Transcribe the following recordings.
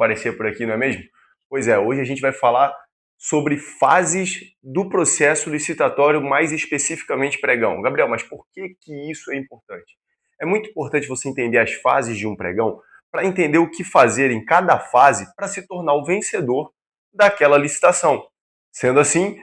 Aparecer por aqui, não é mesmo? Pois é, hoje a gente vai falar sobre fases do processo licitatório, mais especificamente pregão. Gabriel, mas por que isso é importante? É muito importante você entender as fases de um pregão para entender o que fazer em cada fase para se tornar o vencedor daquela licitação. Sendo assim,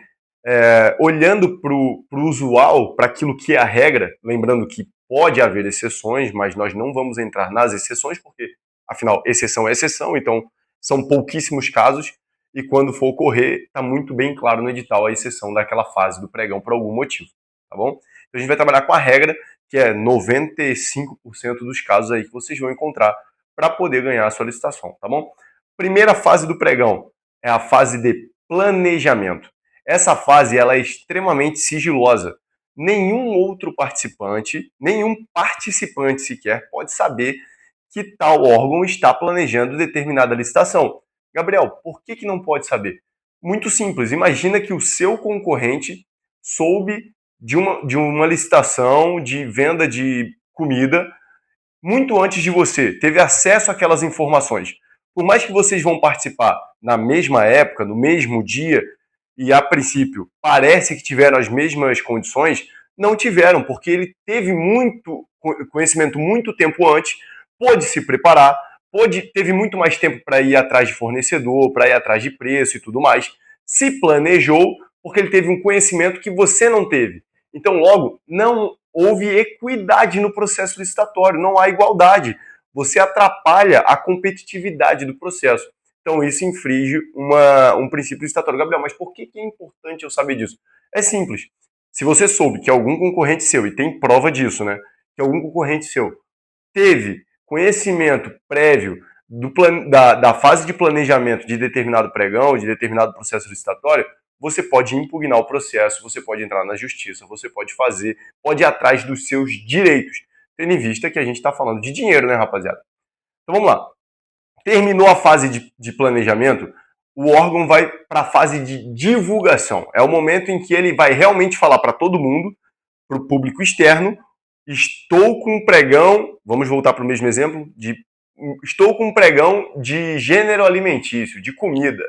olhando para o usual, para aquilo que é a regra, lembrando que pode haver exceções, mas nós não vamos entrar nas exceções, porque, afinal, exceção é exceção, então são pouquíssimos casos, e quando for ocorrer, está muito bem claro no edital a exceção daquela fase do pregão por algum motivo, tá bom? Então a gente vai trabalhar com a regra, que é 95% dos casos aí que vocês vão encontrar para poder ganhar a sua licitação, tá bom? Primeira fase do pregão é a fase de planejamento. Essa fase ela é extremamente sigilosa. Nenhum outro participante, nenhum participante sequer pode saber que tal órgão está planejando determinada licitação. Gabriel, por que não pode saber? Muito simples. Imagina que o seu concorrente soube de uma licitação de venda de comida muito antes de você, teve acesso àquelas informações. Por mais que vocês vão participar na mesma época, no mesmo dia, e a princípio parece que tiveram as mesmas condições, não tiveram, porque ele teve muito conhecimento muito tempo antes, pôde se preparar, teve muito mais tempo para ir atrás de fornecedor, para ir atrás de preço e tudo mais, se planejou, porque ele teve um conhecimento que você não teve. Então, logo, não houve equidade no processo licitatório, não há igualdade. Você atrapalha a competitividade do processo. Então, isso infringe um princípio licitatório. Gabriel, mas por que é importante eu saber disso? É simples. Se você soube que algum concorrente seu, e tem prova disso, né? Que algum concorrente seu teve conhecimento prévio da fase de planejamento de determinado pregão, de determinado processo licitatório, você pode impugnar o processo, você pode entrar na justiça, você pode ir atrás dos seus direitos, tendo em vista que a gente está falando de dinheiro, né, rapaziada? Então vamos lá. Terminou a fase de planejamento, o órgão vai para a fase de divulgação. É o momento em que ele vai realmente falar para todo mundo, para o público externo, estou com um pregão, vamos voltar para o mesmo exemplo, estou com um pregão de gênero alimentício, de comida.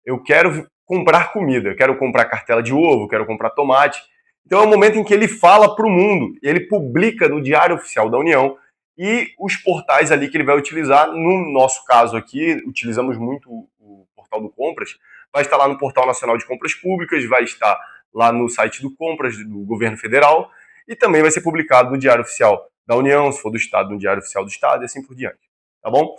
Eu quero comprar comida, eu quero comprar cartela de ovo, quero comprar tomate. Então é o momento em que ele fala para o mundo, ele publica no Diário Oficial da União e os portais ali que ele vai utilizar. No nosso caso aqui, utilizamos muito o portal do Compras, vai estar lá no Portal Nacional de Compras Públicas, vai estar lá no site do Compras do Governo Federal e também vai ser publicado no Diário Oficial da União, se for do Estado, no Diário Oficial do Estado e assim por diante. Tá bom?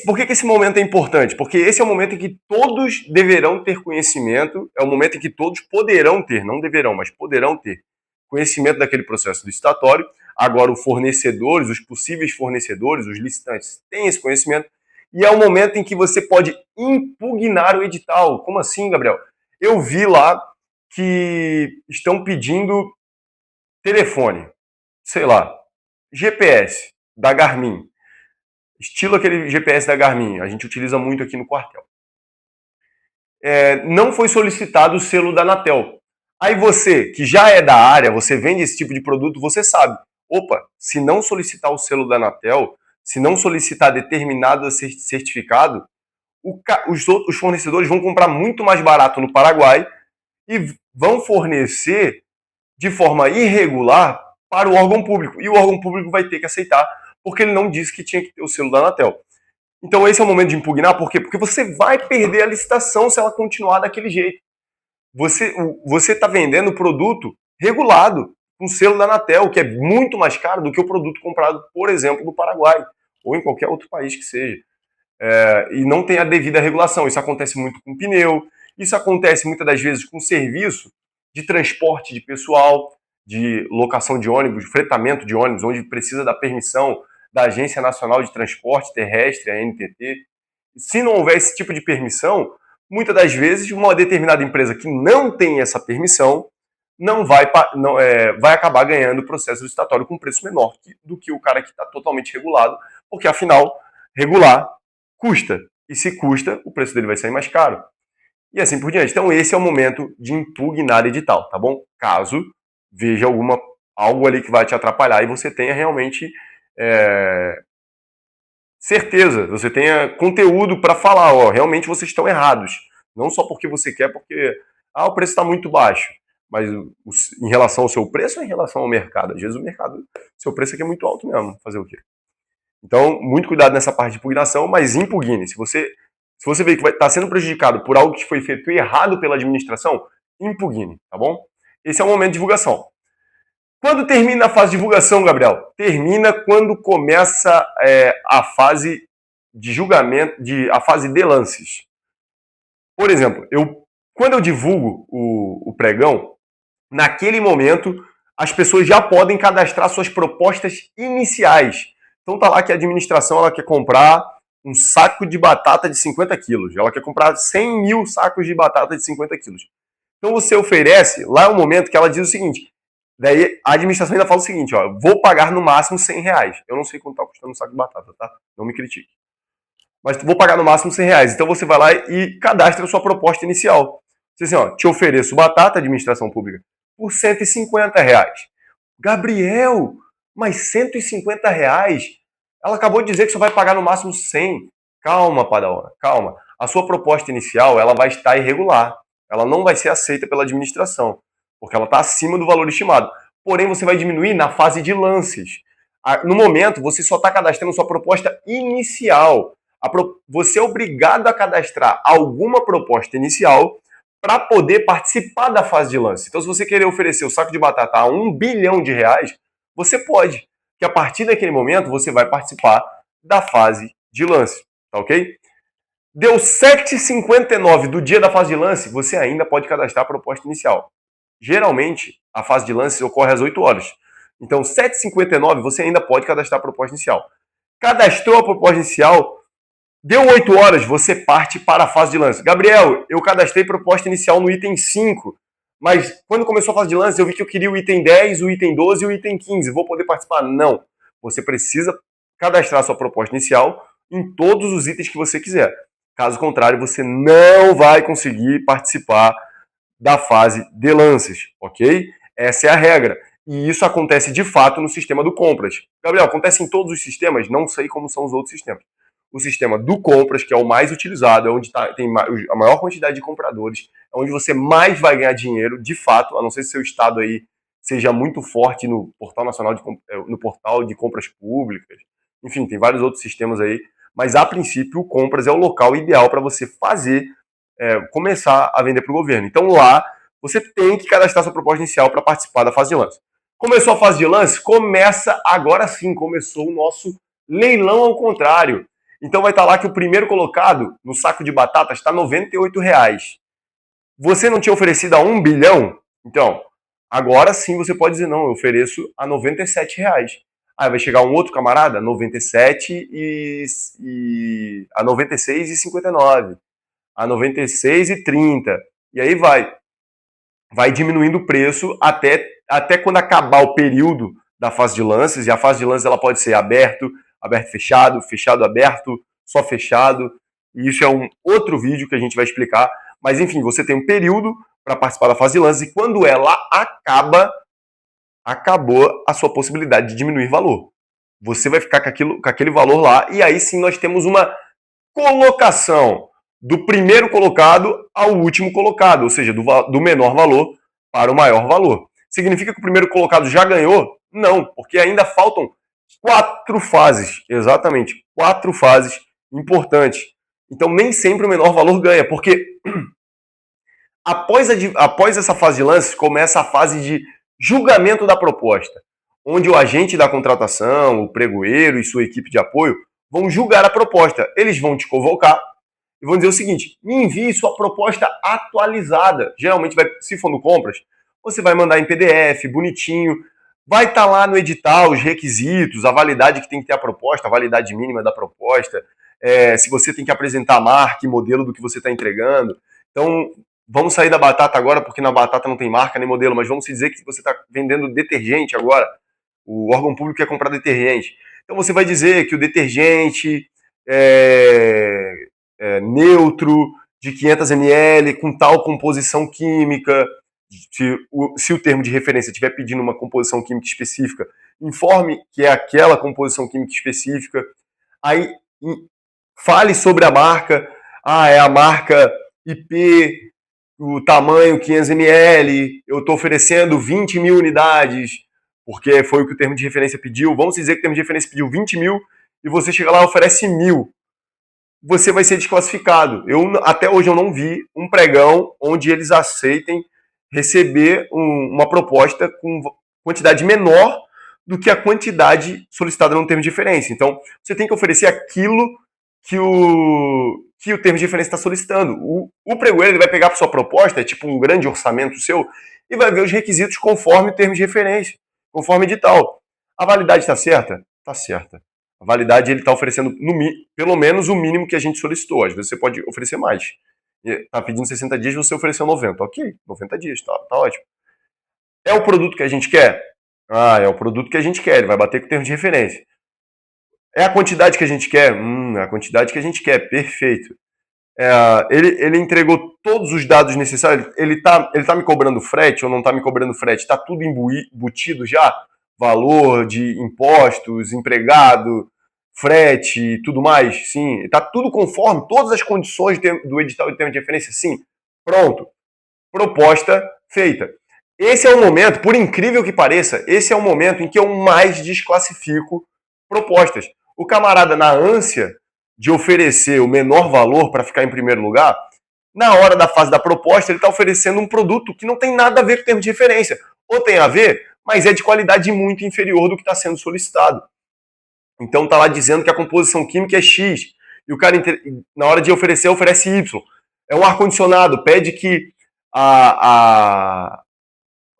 Por que esse momento é importante? Porque esse é o momento em que todos deverão ter conhecimento, é o momento em que todos poderão ter, não deverão, mas poderão ter conhecimento daquele processo licitatório. Agora, os fornecedores, os possíveis fornecedores, os licitantes têm esse conhecimento, e é o momento em que você pode impugnar o edital. Como assim, Gabriel? Eu vi lá que estão pedindo telefone, sei lá, GPS da Garmin. Estilo aquele GPS da Garmin, a gente utiliza muito aqui no quartel. Não foi solicitado o selo da Anatel. Aí você, que já é da área, você vende esse tipo de produto, você sabe. Opa, se não solicitar o selo da Anatel, se não solicitar determinado certificado, os fornecedores vão comprar muito mais barato no Paraguai e vão fornecer de forma irregular para o órgão público. E o órgão público vai ter que aceitar, porque ele não disse que tinha que ter o selo da Anatel. Então esse é o momento de impugnar, por quê? Porque você vai perder a licitação se ela continuar daquele jeito. Você está vendendo produto regulado, com selo da Anatel, que é muito mais caro do que o produto comprado, por exemplo, no Paraguai, ou em qualquer outro país que seja. E não tem a devida regulação. Isso acontece muito com pneu, isso acontece muitas das vezes com serviço de transporte de pessoal, de locação de ônibus, fretamento de ônibus, onde precisa da permissão da Agência Nacional de Transporte Terrestre, a ANTT. Se não houver esse tipo de permissão, muitas das vezes uma determinada empresa que não tem essa permissão vai acabar ganhando o processo licitatório com preço menor do que o cara que está totalmente regulado, porque afinal, regular custa. E se custa, o preço dele vai sair mais caro. E assim por diante. Então esse é o momento de impugnar edital, tá bom? Caso veja algo ali que vai te atrapalhar e você tenha realmente certeza, você tenha conteúdo para falar, ó, realmente vocês estão errados. Não só porque você quer, porque o preço está muito baixo. Mas em relação ao seu preço ou em relação ao mercado? Às vezes o mercado, seu preço aqui é muito alto mesmo. Fazer o quê? Então, muito cuidado nessa parte de impugnação, mas impugne. Se você vê que vai estar sendo prejudicado por algo que foi feito errado pela administração, impugne, tá bom? Esse é o momento de divulgação. Quando termina a fase de divulgação, Gabriel? Termina quando começa a fase de julgamento, a fase de lances. Por exemplo, quando eu divulgo o pregão, naquele momento as pessoas já podem cadastrar suas propostas iniciais. Então tá lá que a administração ela quer comprar um saco de batata de 50 quilos. Ela quer comprar 100 mil sacos de batata de 50 quilos. Então você oferece, lá é o momento que ela diz o seguinte, daí a administração ainda fala o seguinte, ó, vou pagar no máximo 100 reais. Eu não sei quanto está custando um saco de batata, tá? Não me critique. Mas vou pagar no máximo 100 reais. Então você vai lá e cadastra a sua proposta inicial. Diz assim, ó, te ofereço batata, administração pública, por 150 reais. Gabriel, mas 150 reais? Ela acabou de dizer que só vai pagar no máximo 100. Calma, Padawan, calma. A sua proposta inicial ela vai estar irregular. Ela não vai ser aceita pela administração, porque ela está acima do valor estimado. Porém, você vai diminuir na fase de lances. No momento, você só está cadastrando sua proposta inicial. Você é obrigado a cadastrar alguma proposta inicial para poder participar da fase de lance. Então, se você querer oferecer o saco de batata a R$ 1 bilhão, você pode. Que a partir daquele momento você vai participar da fase de lance. Tá ok? Deu 7h59 do dia da fase de lance, você ainda pode cadastrar a proposta inicial. Geralmente, a fase de lance ocorre às 8 horas. Então, 7h59 você ainda pode cadastrar a proposta inicial. Cadastrou a proposta inicial, deu 8 horas, você parte para a fase de lance. Gabriel, eu cadastrei proposta inicial no item 5, mas quando começou a fase de lance, eu vi que eu queria o item 10, o item 12 e o item 15. Vou poder participar? Não. Você precisa cadastrar sua proposta inicial em todos os itens que você quiser. Caso contrário, você não vai conseguir participar da fase de lances, ok? Essa é a regra. E isso acontece de fato no sistema do compras. Gabriel, acontece em todos os sistemas? Não sei como são os outros sistemas. O sistema do compras, que é o mais utilizado, é onde tem a maior quantidade de compradores, é onde você mais vai ganhar dinheiro, de fato, a não ser se seu estado aí seja muito forte no portal nacional no portal de compras públicas. Enfim, tem vários outros sistemas aí, mas a princípio o compras é o local ideal para você começar a vender para o governo. Então lá você tem que cadastrar sua proposta inicial para participar da fase de lance. Começou a fase de lance? Agora sim, começou o nosso leilão ao contrário. Então vai estar lá que o primeiro colocado no saco de batata está R$ 98. Você não tinha oferecido a 1 bilhão? Então, agora sim você pode dizer, não, eu ofereço a R$ 97. Aí vai chegar um outro camarada, 97 a 96,59, a 96,30. E aí vai diminuindo o preço até quando acabar o período da fase de lances, e a fase de lances ela pode ser aberto, fechado, fechado aberto, só fechado, e isso é um outro vídeo que a gente vai explicar, mas enfim, você tem um período para participar da fase de lances, e quando ela acabou a sua possibilidade de diminuir valor. Você vai ficar com aquele valor lá, e aí sim nós temos uma colocação do primeiro colocado ao último colocado, ou seja, do menor valor para o maior valor. Significa que o primeiro colocado já ganhou? Não, porque ainda faltam 4 fases, exatamente, 4 fases importantes. Então nem sempre o menor valor ganha, porque após essa fase de lance, começa a fase de julgamento da proposta, onde o agente da contratação, o pregoeiro e sua equipe de apoio vão julgar a proposta. Eles vão te convocar e vão dizer o seguinte: me envie sua proposta atualizada. Geralmente, se for no compras, você vai mandar em PDF, bonitinho. Vai estar lá no edital os requisitos, a validade que tem que ter a proposta, a validade mínima da proposta, se você tem que apresentar a marca e modelo do que você está entregando. Então, vamos sair da batata agora, porque na batata não tem marca nem modelo, mas vamos dizer que você está vendendo detergente agora. O órgão público quer comprar detergente. Então você vai dizer que o detergente neutro, de 500 ml, com tal composição química. Se o termo de referência estiver pedindo uma composição química específica, informe que é aquela composição química específica. Aí Fale sobre a marca. Ah, é a marca IP, o tamanho 500 ml, eu estou oferecendo 20 mil unidades, porque foi o que o termo de referência pediu. Vamos dizer que o termo de referência pediu 20 mil e você chega lá e oferece 1.000. Você vai ser desclassificado. Até hoje eu não vi um pregão onde eles aceitem receber uma proposta com quantidade menor do que a quantidade solicitada no termo de referência. Então, você tem que oferecer aquilo que o termo de referência está solicitando. O pregoeiro ele vai pegar para sua proposta, é tipo um grande orçamento seu, e vai ver os requisitos conforme o termo de referência, conforme edital. A validade está certa? Está certa. A validade ele está oferecendo pelo menos o mínimo que a gente solicitou. Às vezes você pode oferecer mais. Está pedindo 60 dias, você ofereceu 90. Ok, 90 dias, tá ótimo. É o produto que a gente quer? Ah, é o produto que a gente quer. Ele vai bater com o termo de referência. É a quantidade que a gente quer? É a quantidade que a gente quer. Perfeito. Ele entregou todos os dados necessários. Ele tá me cobrando frete ou não está me cobrando frete? Está tudo embutido já? Valor de impostos, empregado, frete e tudo mais? Sim. Está tudo conforme todas as condições do edital de termo de referência? Sim. Pronto. Proposta feita. Esse é o momento, por incrível que pareça, esse é o momento em que eu mais desclassifico propostas. O camarada, na ânsia de oferecer o menor valor para ficar em primeiro lugar, na hora da fase da proposta, ele está oferecendo um produto que não tem nada a ver com o termo de referência. Ou tem a ver, mas é de qualidade muito inferior do que está sendo solicitado. Então está lá dizendo que a composição química é X, e o cara, na hora de oferecer, oferece Y. É um ar-condicionado, pede que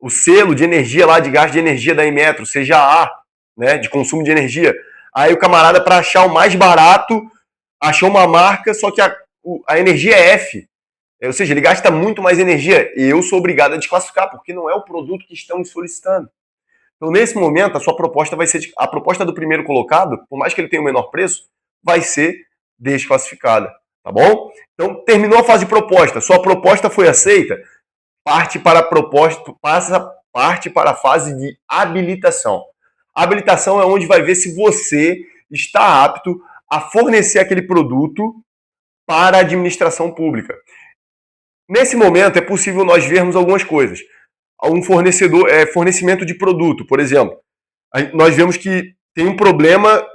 o selo de energia lá, de gasto de energia da Inmetro, seja A, né, de consumo de energia. Aí o camarada, para achar o mais barato, achou uma marca, só que a energia é F. Ou seja, ele gasta muito mais energia. E eu sou obrigado a desclassificar, porque não é o produto que estamos solicitando. Então, nesse momento, a sua proposta vai ser... A proposta do primeiro colocado, por mais que ele tenha o menor preço, vai ser desclassificada. Tá bom? Então, terminou a fase de proposta. Sua proposta foi aceita. Parte para a fase de habilitação. A habilitação é onde vai ver se você está apto a fornecer aquele produto para a administração pública. Nesse momento é possível nós vermos algumas coisas. Um fornecimento de produto, por exemplo. Nós vemos que tem um problema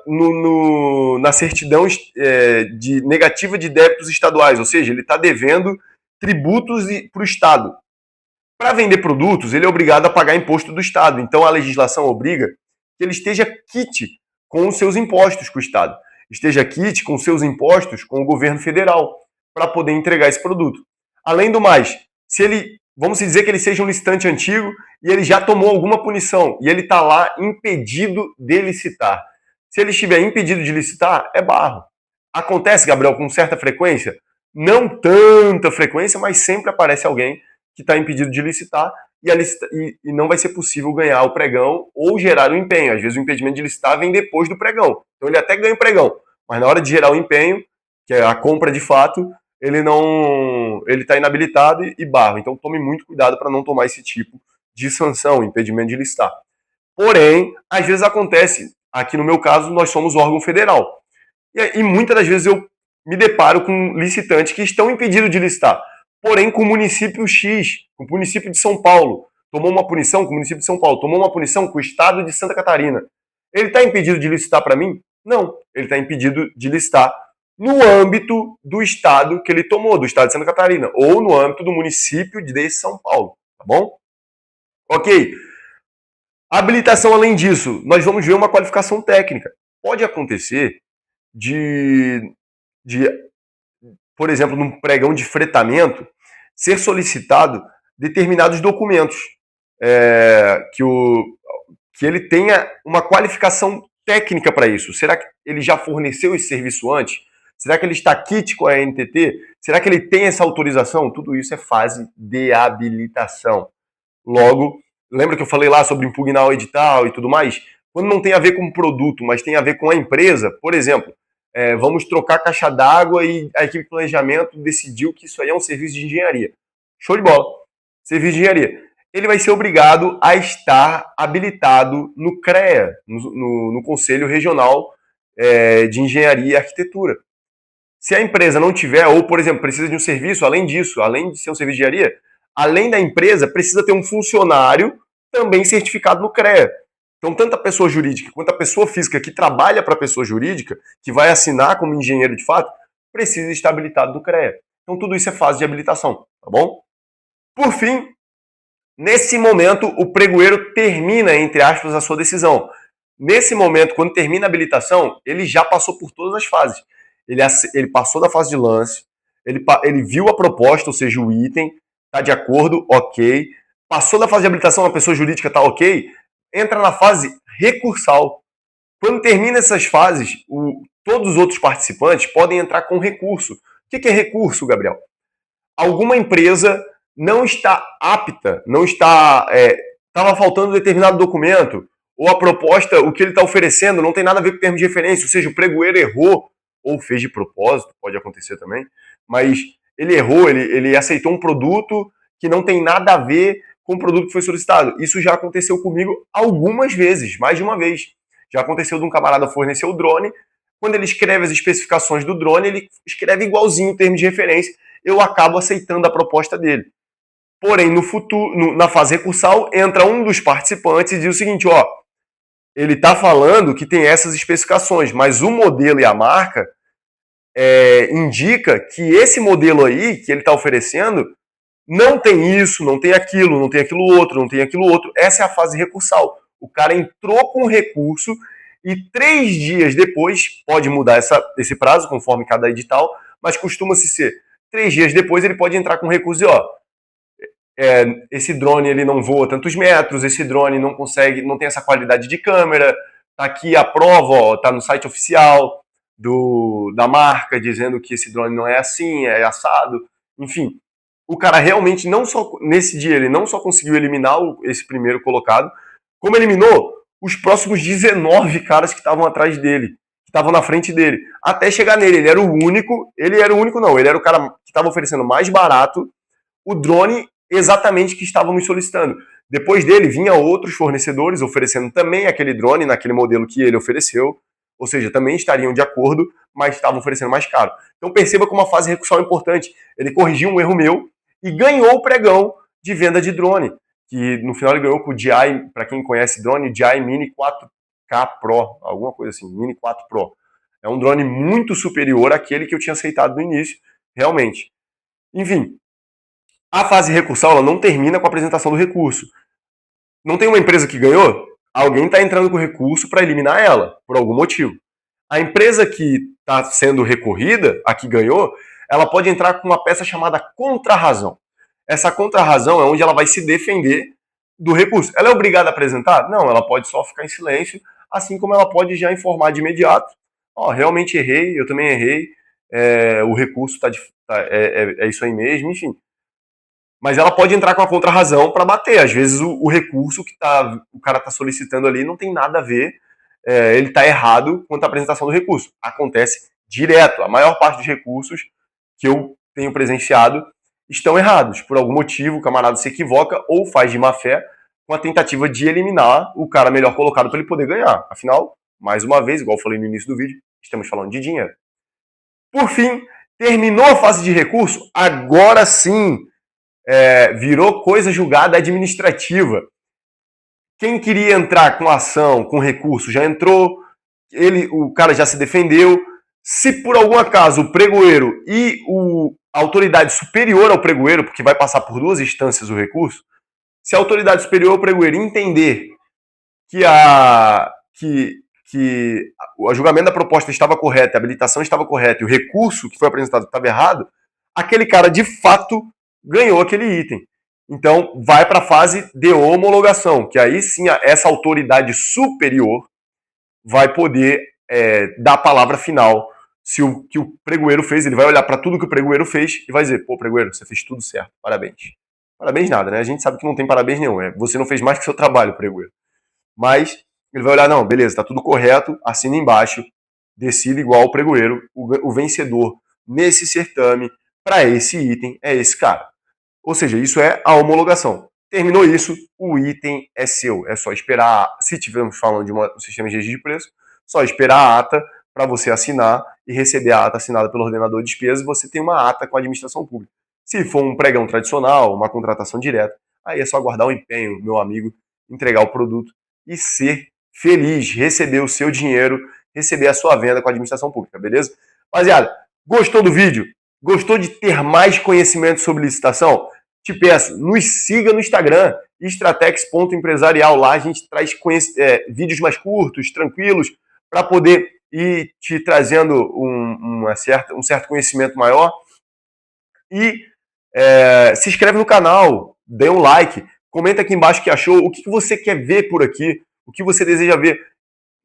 na certidão de negativa de débitos estaduais, ou seja, ele está devendo tributos para o Estado. Para vender produtos, ele é obrigado a pagar imposto do Estado. Então, a legislação obriga que ele esteja quite com os seus impostos com o Estado. Esteja quite com os seus impostos com o governo federal para poder entregar esse produto. Além do mais, vamos dizer que ele seja um licitante antigo e ele já tomou alguma punição e ele está lá impedido de licitar. Se ele estiver impedido de licitar, é barro. Acontece, Gabriel, com certa frequência? Não tanta frequência, mas sempre aparece alguém que está impedido de licitar e não vai ser possível ganhar o pregão ou gerar o empenho. Às vezes o impedimento de licitar vem depois do pregão. Então ele até ganha o pregão, mas na hora de gerar o empenho, que é a compra de fato, ele está inabilitado e barra. Então tome muito cuidado para não tomar esse tipo de sanção, impedimento de licitar. Porém, às vezes acontece, aqui no meu caso, nós somos órgão federal. E muitas das vezes eu me deparo com licitantes que estão impedidos de licitar. Porém, com o município X, com o município de São Paulo, tomou uma punição com o município de São Paulo, tomou uma punição com o estado de Santa Catarina. Ele está impedido de licitar para mim? Não. Ele está impedido de licitar no âmbito do estado que ele tomou, do estado de Santa Catarina, ou no âmbito do município de São Paulo. Tá bom? Ok. Habilitação, além disso, nós vamos ver uma qualificação técnica. Pode acontecer por exemplo, num pregão de fretamento, ser solicitado determinados documentos que ele tenha uma qualificação técnica para isso. Será que ele já forneceu esse serviço antes? Será que ele está quite com a ANTT? Será que ele tem essa autorização? Tudo isso é fase de habilitação. Logo, lembra que eu falei lá sobre impugnar o edital e tudo mais? Quando não tem a ver com o produto, mas tem a ver com a empresa, por exemplo, vamos trocar caixa d'água e a equipe de planejamento decidiu que isso aí é um serviço de engenharia. Show de bola. Serviço de engenharia. Ele vai ser obrigado a estar habilitado no CREA, no Conselho Regional de engenharia e arquitetura. Se a empresa não tiver, ou, por exemplo, precisa de um serviço, além disso, além de ser um serviço de engenharia, além da empresa, precisa ter um funcionário também certificado no CREA. Então, tanto a pessoa jurídica quanto a pessoa física que trabalha para a pessoa jurídica, que vai assinar como engenheiro de fato, precisa estar habilitado no CREA. Então, tudo isso é fase de habilitação, tá bom? Por fim, nesse momento, o pregoeiro termina, entre aspas, a sua decisão. Nesse momento, quando termina a habilitação, ele já passou por todas as fases. Ele passou da fase de lance, ele viu a proposta, ou seja, o item, está de acordo, ok. Passou da fase de habilitação, a pessoa jurídica está ok, entra na fase recursal. Quando termina essas fases, todos os outros participantes podem entrar com recurso. O que é recurso, Gabriel? Alguma empresa não está apta, não está. Estava faltando determinado documento, ou a proposta, o que ele está oferecendo, não tem nada a ver com o termo de referência, ou seja, o pregoeiro errou, ou fez de propósito, pode acontecer também, mas ele errou, ele aceitou um produto que não tem nada a ver com o produto que foi solicitado. Isso já aconteceu comigo algumas vezes, mais de uma vez. Já aconteceu de um camarada fornecer o drone, quando ele escreve as especificações do drone, ele escreve igualzinho o termo de referência, eu acabo aceitando a proposta dele. Porém, no futuro, na fase recursal, entra um dos participantes e diz o seguinte, ó, ele está falando que tem essas especificações, mas o modelo e a marca indica que esse modelo aí que ele está oferecendo não tem isso, não tem aquilo, não tem aquilo outro, não tem aquilo outro. Essa é a fase recursal. O cara entrou com recurso e 3 dias depois, pode mudar esse prazo conforme cada edital, mas costuma-se ser 3 dias depois ele pode entrar com recurso e ó, esse drone ele não voa tantos metros, esse drone não consegue, não tem essa qualidade de câmera, tá aqui a prova, ó, tá no site oficial da marca dizendo que esse drone não é assim, é assado, enfim. O cara realmente não só, nesse dia, ele não só conseguiu eliminar esse primeiro colocado, como eliminou os próximos 19 caras que estavam atrás dele, que estavam na frente dele, até chegar nele. Ele era o único não, ele era o cara que estava oferecendo mais barato o drone exatamente que estávamos solicitando. Depois dele, vinha outros fornecedores oferecendo também aquele drone naquele modelo que ele ofereceu, ou seja, também estariam de acordo, mas estavam oferecendo mais caro. Então perceba como a fase recursal é importante. Ele corrigiu um erro meu e ganhou o pregão de venda de drone, que no final ele ganhou com o DJI, para quem conhece drone, DJI Mini 4K Pro, alguma coisa assim, Mini 4 Pro. É um drone muito superior àquele que eu tinha aceitado no início, realmente. Enfim, a fase recursal ela não termina com a apresentação do recurso. Não tem uma empresa que ganhou? Alguém está entrando com recurso para eliminar ela, por algum motivo. A empresa que está sendo recorrida, a que ganhou, ela pode entrar com uma peça chamada contrarrazão. Essa contrarrazão é onde ela vai se defender do recurso. Ela é obrigada a apresentar? Não, ela pode só ficar em silêncio, assim como ela pode já informar de imediato. Ó, realmente errei, eu também errei, o recurso é isso aí mesmo, enfim. Mas ela pode entrar com a contrarrazão para bater. Às vezes o recurso que o cara está solicitando ali não tem nada a ver, ele está errado quanto à apresentação do recurso. Acontece direto. A maior parte dos recursos que eu tenho presenciado estão errados. Por algum motivo, o camarada se equivoca ou faz de má fé com a tentativa de eliminar o cara melhor colocado para ele poder ganhar. Afinal, mais uma vez, igual eu falei no início do vídeo, estamos falando de dinheiro. Por fim, terminou a fase de recurso, agora sim virou coisa julgada administrativa. Quem queria entrar com ação, com recurso, já entrou, o cara já se defendeu. Se por algum acaso o pregoeiro e a autoridade superior ao pregoeiro, porque vai passar por 2 instâncias o recurso, se a autoridade superior ao pregoeiro entender que o julgamento da proposta estava correto, a habilitação estava correta e o recurso que foi apresentado estava errado, aquele cara de fato ganhou aquele item. Então, vai para a fase de homologação, que aí sim essa autoridade superior vai poder dar a palavra final. Se o que o pregoeiro fez, ele vai olhar para tudo que o pregoeiro fez e vai dizer, pô, pregoeiro, você fez tudo certo, parabéns. Parabéns nada, né? A gente sabe que não tem parabéns nenhum, você não fez mais que seu trabalho, pregoeiro. Mas ele vai olhar, não, beleza, tá tudo correto, assina embaixo, decida igual o pregoeiro, o vencedor nesse certame para esse item é esse cara. Ou seja, isso é a homologação. Terminou isso, o item é seu. É só esperar, se estivermos falando de um sistema de registro de preço, só esperar a ata para você assinar e receber a ata assinada pelo ordenador de despesas, você tem uma ata com a administração pública. Se for um pregão tradicional, uma contratação direta, aí é só aguardar o empenho, meu amigo, entregar o produto e ser feliz, receber o seu dinheiro, receber a sua venda com a administração pública, beleza? Rapaziada, gostou do vídeo? Gostou de ter mais conhecimento sobre licitação? Te peço, nos siga no Instagram, estratex.empresarial. Lá a gente traz vídeos mais curtos, tranquilos, para poder ir te trazendo um certo conhecimento maior. E se inscreve no canal, dê um like, comenta aqui embaixo o que achou, o que você quer ver por aqui, o que você deseja ver.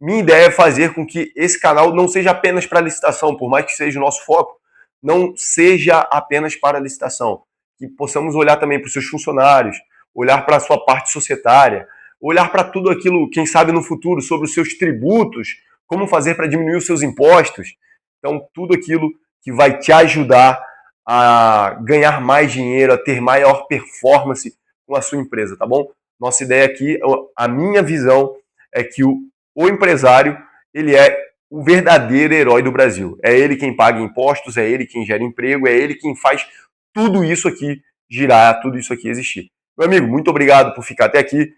Minha ideia é fazer com que esse canal não seja apenas para licitação, por mais que seja o nosso foco, não seja apenas para licitação. Que possamos olhar também para os seus funcionários, olhar para a sua parte societária, olhar para tudo aquilo, quem sabe no futuro, sobre os seus tributos, como fazer para diminuir os seus impostos. Então, tudo aquilo que vai te ajudar a ganhar mais dinheiro, a ter maior performance com a sua empresa, tá bom? Nossa ideia aqui, a minha visão é que o empresário, ele é o verdadeiro herói do Brasil. É ele quem paga impostos, é ele quem gera emprego, é ele quem faz tudo isso aqui girar, tudo isso aqui existir. Meu amigo, muito obrigado por ficar até aqui.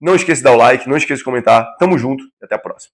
Não esqueça de dar o like, não esqueça de comentar. Tamo junto e até a próxima.